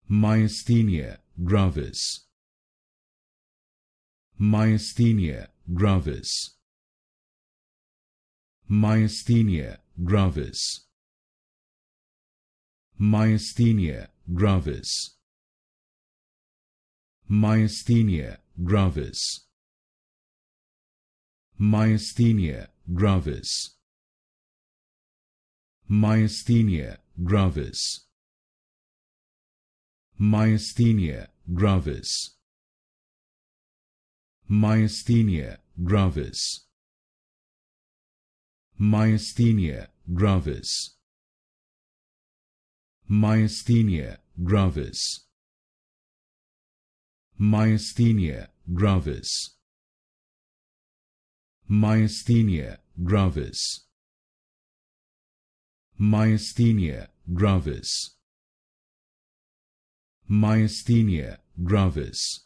Myasthenia Gravis. Myasthenia Gravis. Myasthenia Gravis. Myasthenia Gravis. Myasthenia Gravis. Myasthenia Gravis. Myasthenia Gravis. Myasthenia Gravis. Myasthenia Gravis. Myasthenia Gravis. Myasthenia Gravis. Myasthenia Gravis. Myasthenia Gravis. Myasthenia Gravis. Myasthenia Gravis.